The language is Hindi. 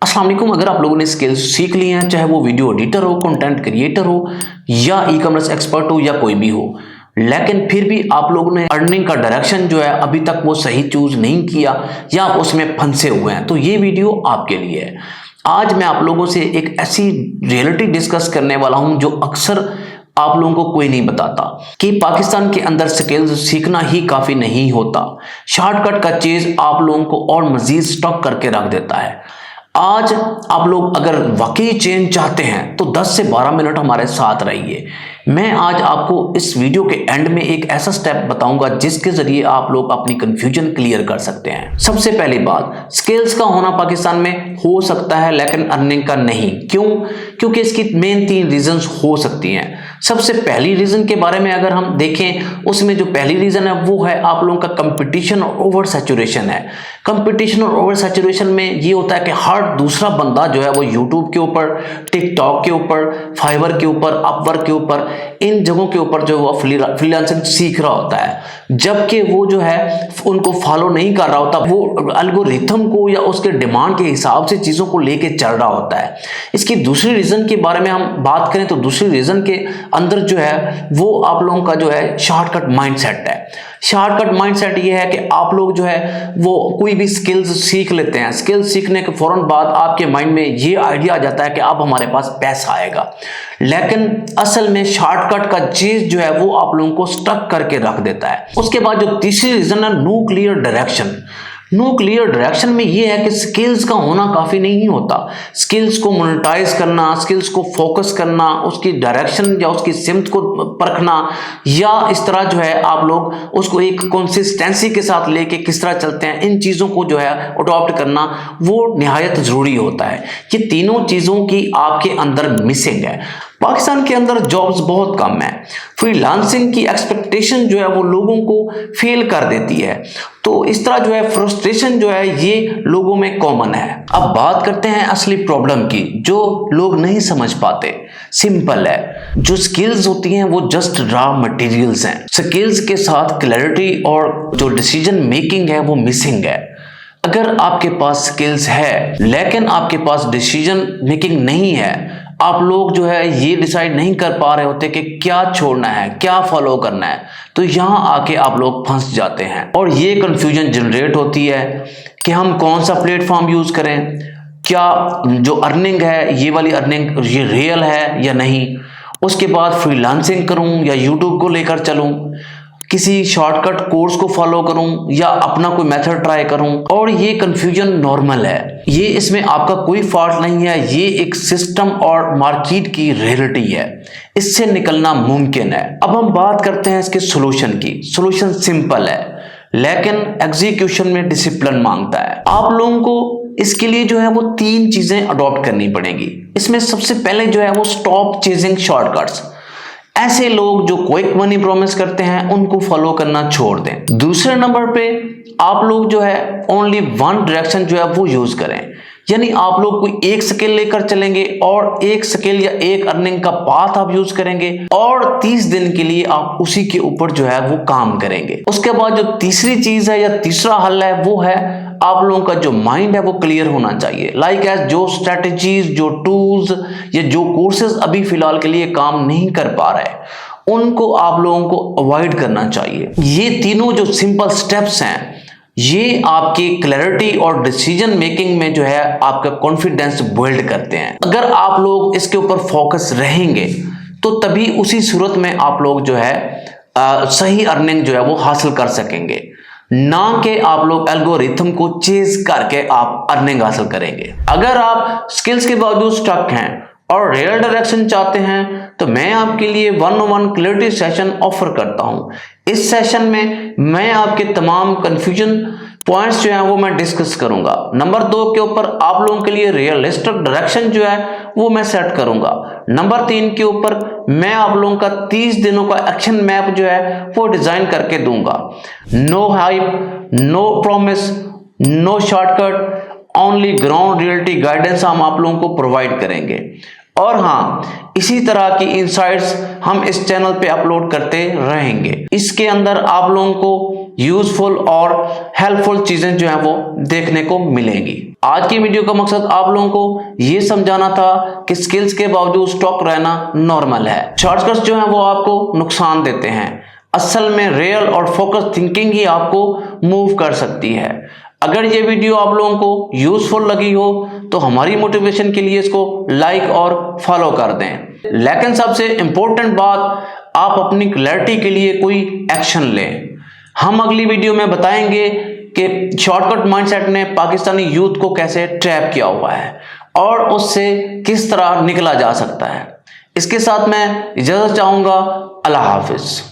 अस्सलाम वालेकुम। अगर आप लोगों ने स्किल्स सीख ली हैं, चाहे वो वीडियो एडिटर हो, कंटेंट क्रिएटर हो या ई कॉमर्स एक्सपर्ट हो या कोई भी हो, लेकिन फिर भी आप लोगों ने अर्निंग का डायरेक्शन जो है अभी तक वो सही चूज नहीं किया या आप उसमें फंसे हुए हैं, तो ये वीडियो आपके लिए है। आज मैं आप लोगों से एक ऐसी रियलिटी डिस्कस करने वाला हूं जो अक्सर आप लोगों को कोई नहीं बताता कि पाकिस्तान के अंदर स्किल्स सीखना ही काफी नहीं होता। शॉर्टकट का चीज आप लोगों को और मजीद स्टॉक करके रख देता है। आज आप लोग अगर वाकई चेंज चाहते हैं तो 10 से 12 मिनट हमारे साथ रहिए। मैं आज आपको इस वीडियो के एंड में एक ऐसा स्टेप बताऊंगा जिसके जरिए आप लोग अपनी कंफ्यूजन क्लियर कर सकते हैं। सबसे पहली बात, स्किल्स का होना पाकिस्तान में हो सकता है लेकिन अर्निंग का नहीं। क्यों? क्योंकि इसकी मेन 3 रीजंस हो सकती हैं। सबसे पहली रीजन के बारे में अगर हम देखें, उसमें जो पहली रीजन है वो है आप लोगों का कंपटीशन और ओवर सैचुरेशन है। कंपटीशन और ओवर सैचुरेशन में ये होता है कि हर दूसरा बंदा जो है वो यूट्यूब के ऊपर, टिकटॉक के ऊपर, फाइवर के ऊपर, अपवर्क के ऊपर, इन जगहों के ऊपर जो वो फ्रीलांसिंग सीख रहा होता है, जबकि वो जो है उनको फॉलो नहीं कर रहा होता, वो एल्गोरिथम को या उसके डिमांड के हिसाब से चीजों को लेके चल रहा होता है। इसकी दूसरी रीजन के बारे में हम बात करें तो दूसरी रीजन के अंदर जो है वो आप लोगों का जो है शॉर्टकट माइंडसेट है। शॉर्टकट माइंडसेट ये है कि आप लोग जो है वो कोई भी स्किल्स सीख लेते हैं। स्किल्स सीखने के फौरन बाद आपके माइंड में ये आइडिया आ जाता है कि अब हमारे पास पैसा आएगा, लेकिन असल में शॉर्टकट का चीज जो है वो आप लोगों को स्टक करके रख देता है। उसके बाद जो तीसरी रीजन है, no clear direction. No clear direction में यह है कि स्किल्स का होना काफी नहीं होता। स्किल्स को मोनेटाइज करना, स्किल्स को फोकस करना, उसकी डायरेक्शन या उसकी सिमत को परखना, या इस तरह जो है आप लोग उसको एक कंसिस्टेंसी के साथ लेके किस तरह चलते हैं, इन चीजों को जो है अडॉप्ट करना वो निहायत जरूरी होता है। ये तीनों चीजों की आपके अंदर मिसिंग है। पाकिस्तान के अंदर जॉब्स बहुत कम है। फ्रीलांसिंग की एक्सपेक्टेशन जो है वो लोगों को फेल कर देती है। तो इस तरह जो है फ्रस्ट्रेशन जो है ये लोगों में कॉमन है। अब बात करते हैं असली प्रॉब्लम की जो लोग नहीं समझ पाते। सिंपल है, जो स्किल्स होती हैं वो जस्ट रॉ मटेरियल्स हैं। स्किल्स के साथ क्लैरिटी और जो डिसीजन मेकिंग है वो मिसिंग है। अगर आपके पास स्किल्स है लेकिन आपके पास डिसीजन मेकिंग नहीं है, आप लोग जो है ये डिसाइड नहीं कर पा रहे होते कि क्या छोड़ना है, क्या फॉलो करना है, तो यहां आके आप लोग फंस जाते हैं और ये कंफ्यूजन जनरेट होती है कि हम कौन सा प्लेटफॉर्म यूज करें, क्या जो अर्निंग है ये वाली अर्निंग ये रियल है या नहीं, उसके बाद फ्रीलांसिंग करूं या यूट्यूब को लेकर चलूं, किसी शॉर्टकट कोर्स को फॉलो करूं या अपना कोई मेथड ट्राई करूं। और ये कंफ्यूजन नॉर्मल है, ये इसमें आपका कोई फॉल्ट नहीं है, ये एक सिस्टम और मार्केट की रियलिटी है, इससे निकलना मुमकिन है। अब हम बात करते हैं इसके सोल्यूशन की। सोल्यूशन सिंपल है लेकिन एग्जीक्यूशन में डिसिप्लिन मांगता है। आप लोगों को इसके लिए जो है वो 3 चीजें अडॉप्ट करनी पड़ेगी। इसमें सबसे पहले जो है वो स्टॉप चेजिंग शॉर्टकट्स। ऐसे लोग जो क्विक मनी प्रॉमिस करते हैं उनको फॉलो करना छोड़ दें। दूसरे नंबर पे आप लोग जो है ओनली वन डायरेक्शन जो है वो यूज करें, यानी आप लोग कोई एक स्किल लेकर चलेंगे और एक स्किल या एक अर्निंग का पाथ आप यूज करेंगे और 30 दिन के लिए आप उसी के ऊपर जो है वो काम करेंगे। उसके बाद जो तीसरी चीज है या तीसरा हल है वो है आप लोगों का जो माइंड है वो क्लियर होना चाहिए। लाइक एज जो स्ट्रेटजीज, जो टूल्स या जो कोर्सेज अभी फिलहाल के लिए काम नहीं कर पा रहे उनको आप लोगों को अवॉइड करना चाहिए। ये तीनों जो सिंपल स्टेप्स हैं ये आपकी क्लैरिटी और डिसीजन मेकिंग में जो है आपका कॉन्फिडेंस बिल्ड करते हैं। अगर आप लोग इसके ऊपर फोकस रहेंगे तो तभी उसी सूरत में आप लोग जो है सही अर्निंग जो है वो हासिल कर सकेंगे, ना कि आप लोग एल्गोरिथम को चेज करके आप अर्निंग हासिल करेंगे। अगर आप स्किल्स के बावजूद स्टक हैं और रियल डायरेक्शन चाहते हैं तो मैं आपके लिए 1-on-1 क्लैरिटी सेशन ऑफर करता हूं। इस सेशन में मैं आपके तमाम कंफ्यूजन पॉइंट्स जो हैं वो मैं डिस्कस करूंगा। नंबर 2 के ऊपर आप लोगों के लिए रियलिस्टिक डायरेक्शन जो है वो मैं सेट करूंगा। नंबर 3 के ऊपर मैं आप लोगों का 30 दिनों का एक्शन मैप जो है वो डिजाइन करके दूंगा। No hype, no promise, no shortcut, only ground reality guidance हम आप लोगों को प्रोवाइड करेंगे। और हाँ, इसी तरह की इंसाइट्स हम इस चैनल पे अपलोड करते रहेंगे। इसके अंदर आप लोगों को यूजफुल और हेल्पफुल चीजें जो है वो देखने को मिलेंगी। आज की वीडियो का मकसद आप लोगों को ये समझाना था कि स्किल्स के बावजूद स्टॉक रहना नॉर्मल है। शॉर्टकट्स जो है वो आपको नुकसान देते हैं। असल में रियल और फोकस थिंकिंग ही आपको मूव कर सकती है। अगर ये वीडियो आप लोगों को यूजफुल लगी हो तो हमारी मोटिवेशन के लिए इसको लाइक और फॉलो कर दें। लेकिन सबसे इंपॉर्टेंट बात, आप अपनी क्लैरिटी के लिए कोई एक्शन लें। हम अगली वीडियो में बताएंगे कि शॉर्टकट माइंडसेट ने पाकिस्तानी यूथ को कैसे ट्रैप किया हुआ है और उससे किस तरह निकला जा सकता है। इसके साथ मैं इजाजत चाहूंगा। अल्लाह हाफिज।